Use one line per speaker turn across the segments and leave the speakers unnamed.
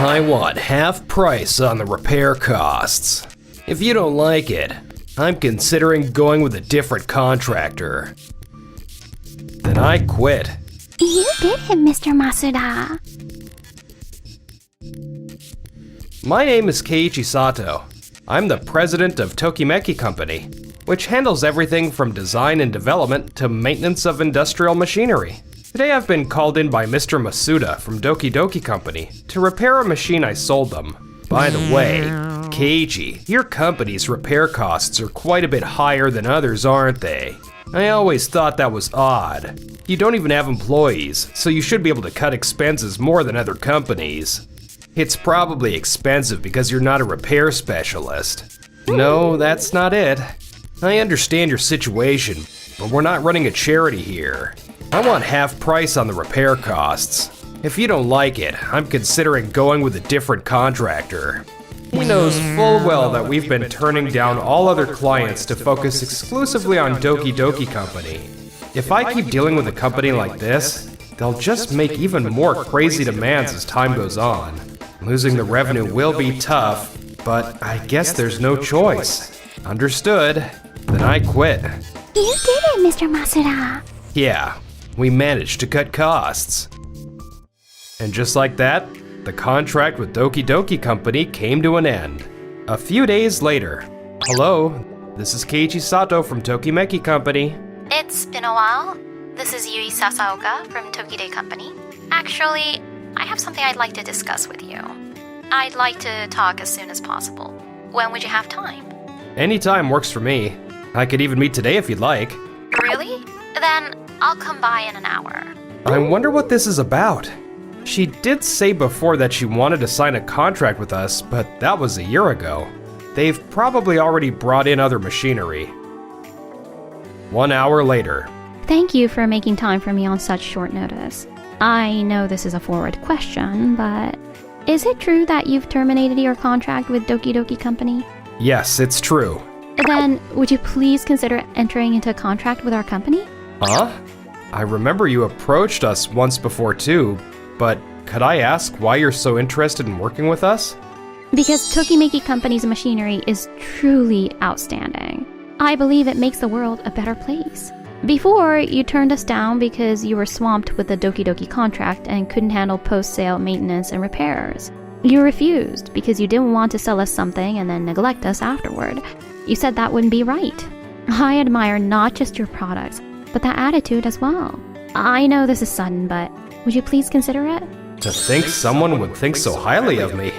I want half price on the repair costs. If you don't like it, I'm considering going with a different contractor. Then I quit.
You did it, Mr. Masuda.
My name is Keiichi Sato. I'm the president of Tokimeki Company, which handles everything from design and development to maintenance of industrial machinery. Today I've been called in by Mr. Masuda from Doki Doki Company to repair a machine I sold them. By the way, Keiichi, your company's repair costs are quite a bit higher than others, aren't they? I always thought that was odd. You don't even have employees, so you should be able to cut expenses more than other companies. It's probably expensive because you're not a repair specialist. No, that's not it. I understand your situation, but we're not running a charity here. I want half price on the repair costs. If you don't like it, I'm considering going with a different contractor. He knows full well that we've been turning down all other clients to focus exclusively on Doki Doki Company. If I keep dealing with a company like this, they'll just make even more crazy demands as time goes on. Losing the revenue will be tough, but I guess there's no choice. Understood. Then I quit.
You did it, Mr. Masuda.
Yeah, we managed to cut costs. And just like that, the contract with Doki Doki Company came to an end. A few days later. Hello, this is Keiichi Sato from Tokimeki Company.
It's been a while. This is Yui Sasaoka from Tokide Company. Actually, I have something I'd like to discuss with you. I'd like to talk as soon as possible. When would you have time?
Anytime works for me. I could even meet today if you'd like.
Really? Then I'll come by in an hour.
I wonder what this is about. She did say before that she wanted to sign a contract with us, but that was a year ago. They've probably already brought in other machinery. 1 hour later.
Thank you for making time for me on such short notice. I know this is a forward question, but is it true that you've terminated your contract with Doki Doki Company?
Yes, it's true.
Then, would you please consider entering into a contract with our company?
Huh? I remember you approached us once before too, but could I ask why you're so interested in working with us?
Because Tokimeki Company's machinery is truly outstanding. I believe it makes the world a better place. Before, you turned us down because you were swamped with the Doki Doki contract and couldn't handle post-sale maintenance and repairs. You refused because you didn't want to sell us something and then neglect us afterward. You said that wouldn't be right. I admire not just your products, but that attitude as well. I know this is sudden, but would you please consider it?
To think someone would think so highly of me.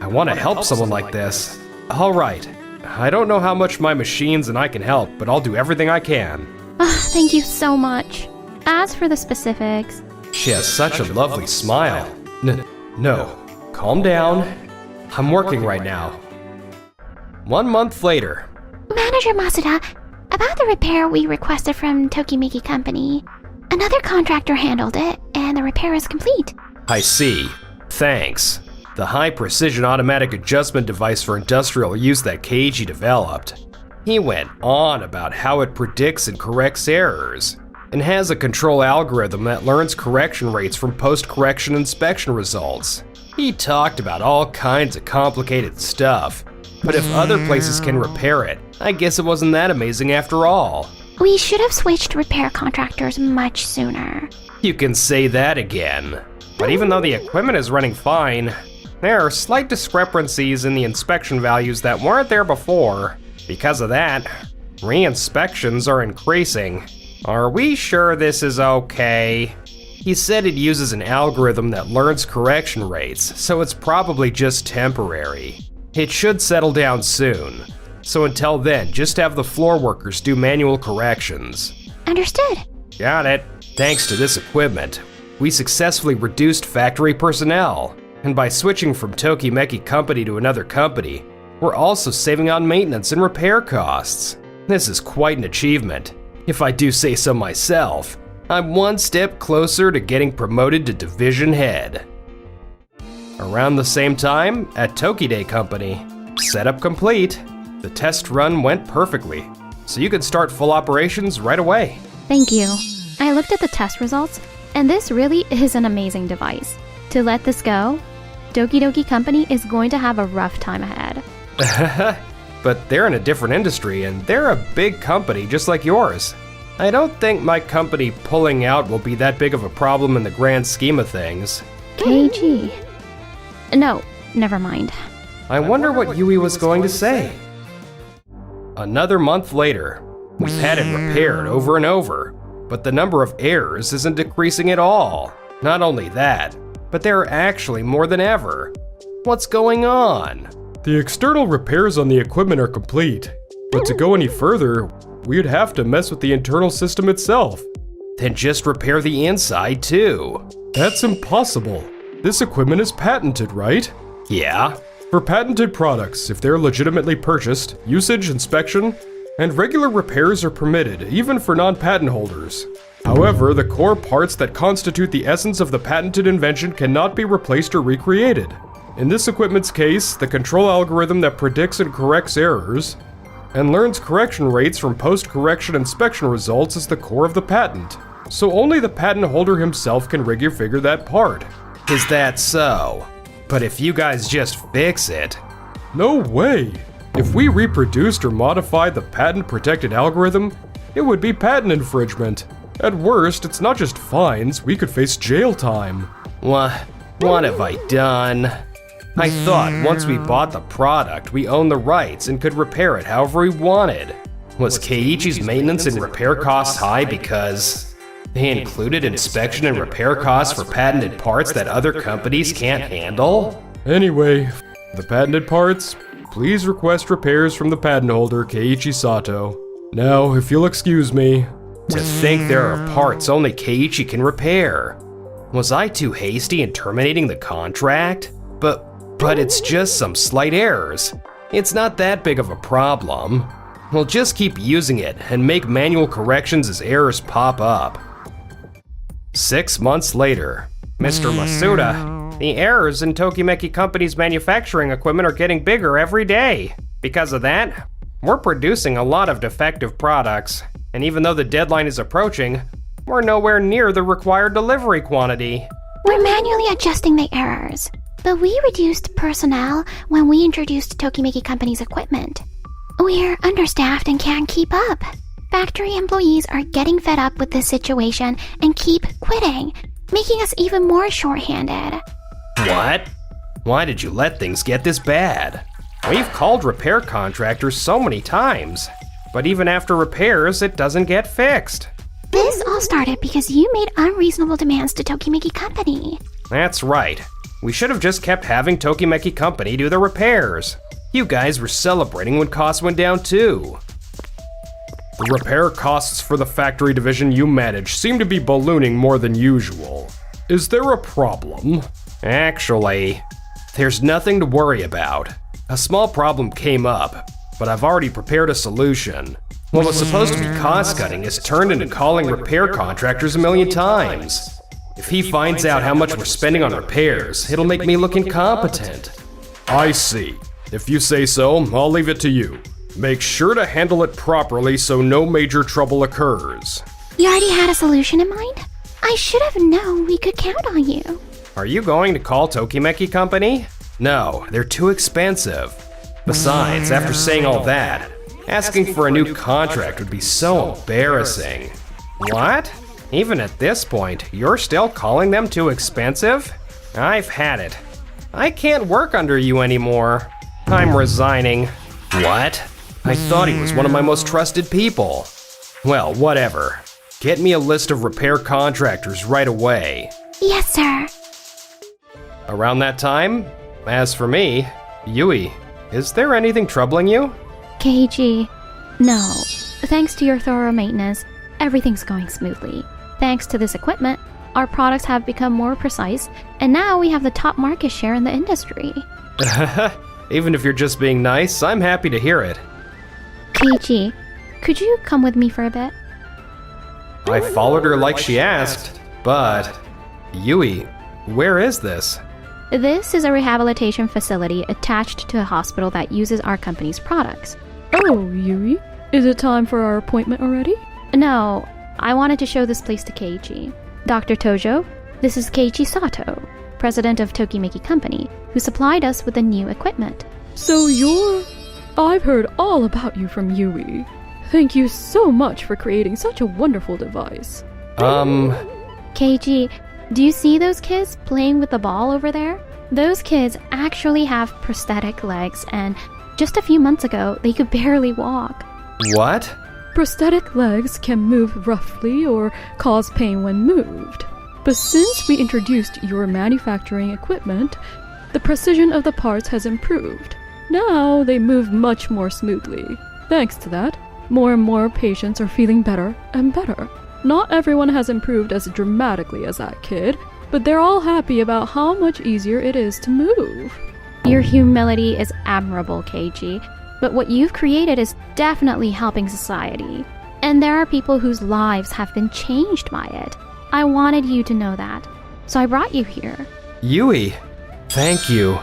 I want to help someone like this. All right. I don't know how much my machines and I can help, but I'll do everything I can.
Thank you so much. As for the specifics...
She has such a lovely smile. No, calm down. I'm working right now. 1 month later.
Manager Masuda, about the repair we requested from Tokimeki Company. Another contractor handled it, and the repair is complete.
I see. Thanks. The high-precision automatic adjustment device for industrial use that Keiichi developed. He went on about how it predicts and corrects errors, and has a control algorithm that learns correction rates from post-correction inspection results. He talked about all kinds of complicated stuff, but if other places can repair it, I guess it wasn't that amazing after all.
We should have switched repair contractors much sooner.
You can say that again. But even though the equipment is running fine, there are slight discrepancies in the inspection values that weren't there before. Because of that, re-inspections are increasing. Are we sure this is okay? He said it uses an algorithm that learns correction rates, so it's probably just temporary. It should settle down soon. So until then, just have the floor workers do manual corrections.
Understood.
Got it. Thanks to this equipment, we successfully reduced factory personnel. And by switching from Tokimeki Company to another company, we're also saving on maintenance and repair costs. This is quite an achievement. If I do say so myself, I'm one step closer to getting promoted to division head. Around the same time, at Tokide Company, setup complete. The test run went perfectly, so you can start full operations right away.
Thank you. I looked at the test results, and this really is an amazing device. To let this go, Doki Doki Company is going to have a rough time ahead.
But they're in a different industry, and they're a big company just like yours. I don't think my company pulling out will be that big of a problem in the grand scheme of things.
KG. No, never mind.
I wonder what Yui was going to say. Another month later, we've had it repaired over and over, but the number of errors isn't decreasing at all. Not only that, but there are actually more than ever. What's going on? The external repairs on the equipment are complete, but to go any further, we'd have to mess with the internal system itself. Then just repair the inside too. That's impossible. This equipment is patented, right? Yeah. For patented products, if they're legitimately purchased, usage, inspection, and regular repairs are permitted, even for non-patent holders. However, the core parts that constitute the essence of the patented invention cannot be replaced or recreated. In this equipment's case, the control algorithm that predicts and corrects errors and learns correction rates from post-correction inspection results is the core of the patent. So only the patent holder himself can figure that part. Is that so? But if you guys just fix it... No way! If we reproduced or modified the patent-protected algorithm, it would be patent infringement. At worst, it's not just fines, we could face jail time. What have I done? I thought once we bought the product, we owned the rights and could repair it however we wanted. Was Keiichi's maintenance and repair costs high because they included inspection and repair costs for patented parts that other companies can't handle? Anyway, the patented parts, please request repairs from the patent holder, Keiichi Sato. Now, if you'll excuse me. To think there are parts only Keiichi can repair. Was I too hasty in terminating the contract? But it's just some slight errors. It's not that big of a problem. We'll just keep using it and make manual corrections as errors pop up. 6 months later, Mr. Masuda, the errors in Tokimeki Company's manufacturing equipment are getting bigger every day. Because of that, we're producing a lot of defective products. And even though the deadline is approaching, we're nowhere near the required delivery quantity.
We're manually adjusting the errors, but we reduced personnel when we introduced Tokimeki Company's equipment. We're understaffed and can't keep up. Factory employees are getting fed up with this situation and keep quitting, making us even more short-handed.
What? Why did you let things get this bad? We've called repair contractors so many times, but even after repairs, it doesn't get fixed.
This all started because you made unreasonable demands to Tokimeki Company.
That's right. We should have just kept having Tokimeki Company do the repairs. You guys were celebrating when costs went down too. The repair costs for the factory division you manage seem to be ballooning more than usual. Is there a problem? Actually, there's nothing to worry about. A small problem came up, but I've already prepared a solution. What was supposed to be cost-cutting is turned into calling repair contractors a million times. If he finds out how much we're spending on repairs, it'll make me look incompetent. I see. If you say so, I'll leave it to you. Make sure to handle it properly so no major trouble occurs.
You already had a solution in mind? I should have known we could count on you.
Are you going to call Tokimeki Company? No, they're too expensive. Besides, after saying all that, asking for a new contract would be so embarrassing. What? Even at this point, you're still calling them too expensive? I've had it. I can't work under you anymore. I'm resigning. What? I thought he was one of my most trusted people. Well, whatever. Get me a list of repair contractors right away.
Yes, sir.
Around that time, as for me, Yui, is there anything troubling you?
Keiichi, no. Thanks to your thorough maintenance, everything's going smoothly. Thanks to this equipment, our products have become more precise, and now we have the top market share in the industry.
Even if you're just being nice, I'm happy to hear it.
Keiichi, could you come with me for a bit?
I followed her like she asked, but... Yui, where is this?
This is a rehabilitation facility attached to a hospital that uses our company's products.
Oh, Yui, is it time for our appointment already?
No, I wanted to show this place to Keiichi. Dr. Tojo, this is Keiichi Sato, president of Tokimeki Company, who supplied us with the new equipment.
So I've heard all about you from Yui. Thank you so much for creating such a wonderful device.
Keiji, do you see those kids playing with the ball over there? Those kids actually have prosthetic legs, and just a few months ago, they could barely walk.
What?
Prosthetic legs can move roughly or cause pain when moved. But since we introduced your manufacturing equipment, the precision of the parts has improved. Now they move much more smoothly. Thanks to that, more and more patients are feeling better and better. Not everyone has improved as dramatically as that kid, but they're all happy about how much easier it is to move.
Your humility is admirable, Keiji, but what you've created is definitely helping society. And there are people whose lives have been changed by it. I wanted you to know that, so I brought you here.
Yui, thank you.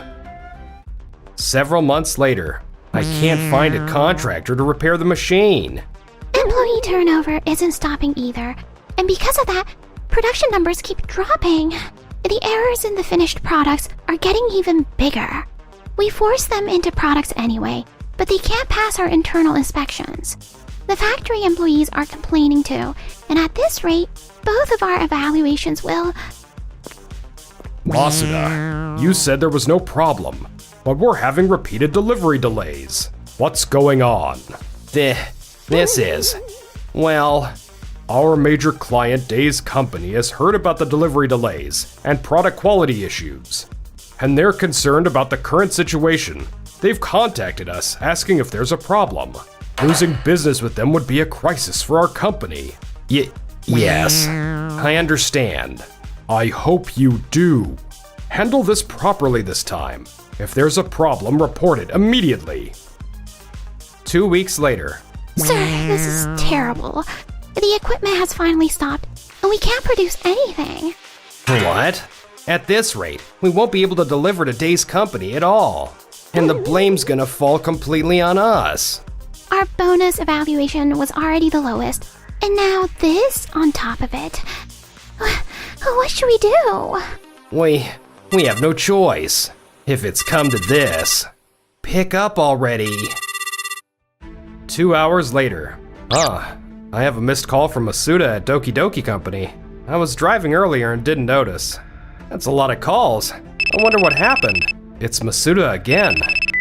Several months later, I can't find a contractor to repair the machine.
Employee turnover isn't stopping either, and because of that, production numbers keep dropping. The errors in the finished products are getting even bigger. We force them into products anyway, but they can't pass our internal inspections. The factory employees are complaining too, and at this rate, both of our evaluations will...
Masuda, you said there was no problem, but we're having repeated delivery delays. What's going on? This is... Well, our major client, Day's company, has heard about the delivery delays and product quality issues, and they're concerned about the current situation. They've contacted us asking if there's a problem. Losing business with them would be a crisis for our company. Yes, I understand. I hope you do. Handle this properly this time. If there's a problem, report it immediately. 2 weeks later.
Sir, this is terrible. The equipment has finally stopped, and we can't produce anything.
What? At this rate, we won't be able to deliver to Day's company at all. And the blame's gonna fall completely on us.
Our bonus evaluation was already the lowest, and now this on top of it. What should we do?
We have no choice. If it's come to this. Pick up already. 2 hours later. I have a missed call from Masuda at Doki Doki Company. I was driving earlier and didn't notice. That's a lot of calls. I wonder what happened. It's Masuda again.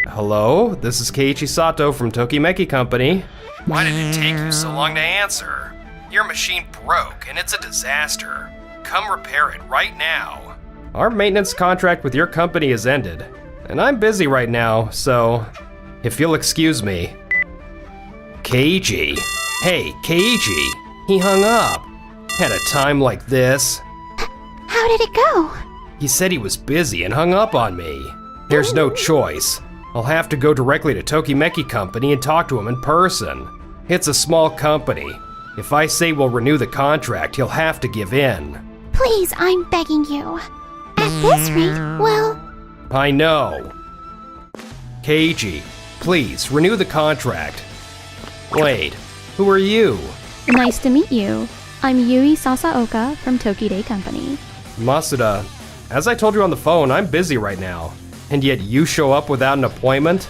Hello, this is Keiichi Sato from Tokimeki Company. Why did it take you so long to answer? Your machine broke and it's a disaster. Come repair it right now. Our maintenance contract with your company has ended, and I'm busy right now, so if you'll excuse me. Keiichi. Hey, Keiichi. He hung up. At a time like this.
How did it go?
He said he was busy and hung up on me. There's no choice. I'll have to go directly to Tokimeki Company and talk to him in person. It's a small company. If I say we'll renew the contract, he'll have to give in.
Please, I'm begging you. At this rate, well...
I know. Keiichi, please, renew the contract. Wait, who are you?
Nice to meet you. I'm Yui Sasaoka from Tokide Company.
Masuda, as I told you on the phone, I'm busy right now. And yet you show up without an appointment?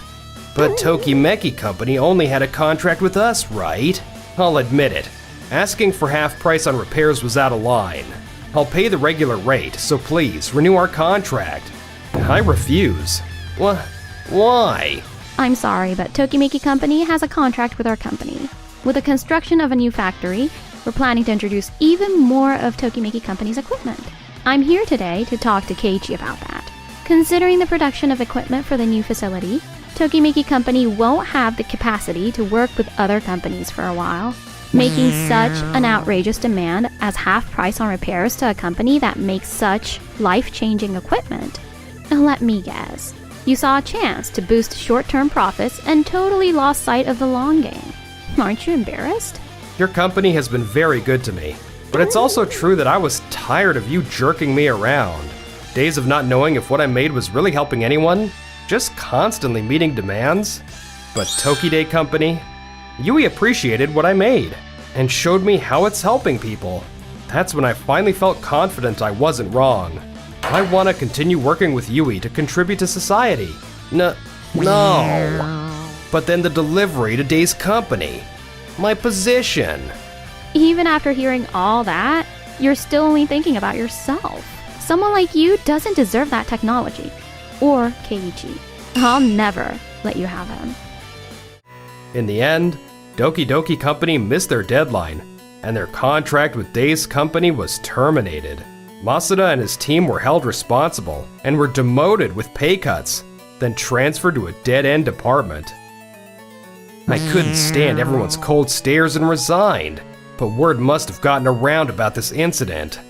But Tokimeki Company only had a contract with us, right? I'll admit it. Asking for half price on repairs was out of line. I'll pay the regular rate, so please, renew our contract. I refuse. Why?
I'm sorry, but Tokimeki Company has a contract with our company. With the construction of a new factory, we're planning to introduce even more of Tokimeki Company's equipment. I'm here today to talk to Keiichi about that. Considering the production of equipment for the new facility, Tokimeki Company won't have the capacity to work with other companies for a while. Making such an outrageous demand as half price on repairs to a company that makes such life-changing equipment. Now let me guess. You saw a chance to boost short-term profits and totally lost sight of the long game. Aren't you embarrassed?
Your company has been very good to me, but it's also true that I was tired of you jerking me around. Days of not knowing if what I made was really helping anyone, just constantly meeting demands. But Tokide Company, Yui appreciated what I made and showed me how it's helping people. That's when I finally felt confident I wasn't wrong. I want to continue working with Yui to contribute to society. No. But then the delivery to Day's company. My position.
Even after hearing all that, you're still only thinking about yourself. Someone like you doesn't deserve that technology. Or Keiichi. I'll never let you have him.
In the end, Doki Doki Company missed their deadline, and their contract with Day's company was terminated. Masuda and his team were held responsible and were demoted with pay cuts, then transferred to a dead-end department. I couldn't stand everyone's cold stares and resigned, but word must have gotten around about this incident.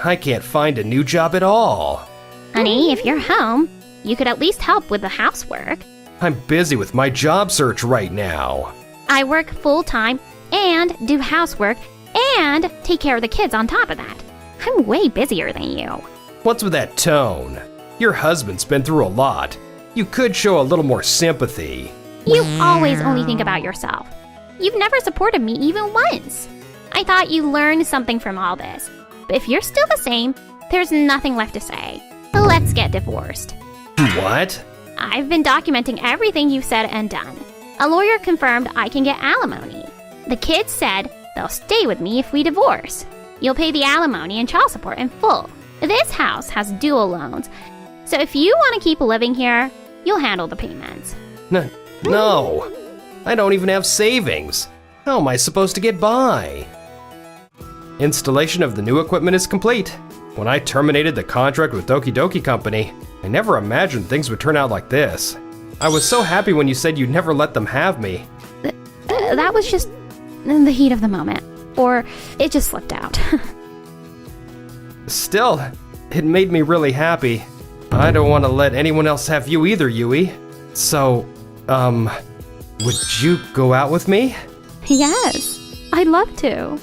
I can't find a new job at all.
Honey, if you're home, you could at least help with the housework.
I'm busy with my job search right now.
I work full-time and do housework and take care of the kids on top of that. I'm way busier than you.
What's with that tone? Your husband's been through a lot. You could show a little more sympathy.
You always only think about yourself. You've never supported me even once. I thought you learned something from all this. But if you're still the same, there's nothing left to say. Let's get divorced.
What?
I've been documenting everything you've said and done. A lawyer confirmed I can get alimony. The kids said they'll stay with me if we divorce. You'll pay the alimony and child support in full. This house has dual loans, so if you want to keep living here, you'll handle the payments.
No, I don't even have savings. How am I supposed to get by? Installation of the new equipment is complete. When I terminated the contract with Doki Doki Company, I never imagined things would turn out like this. I was so happy when you said you'd never let them have me.
That was just in the heat of the moment. Or it just slipped out.
Still, it made me really happy. I don't want to let anyone else have you either, Yui. So, would you go out with me?
Yes, I'd love to.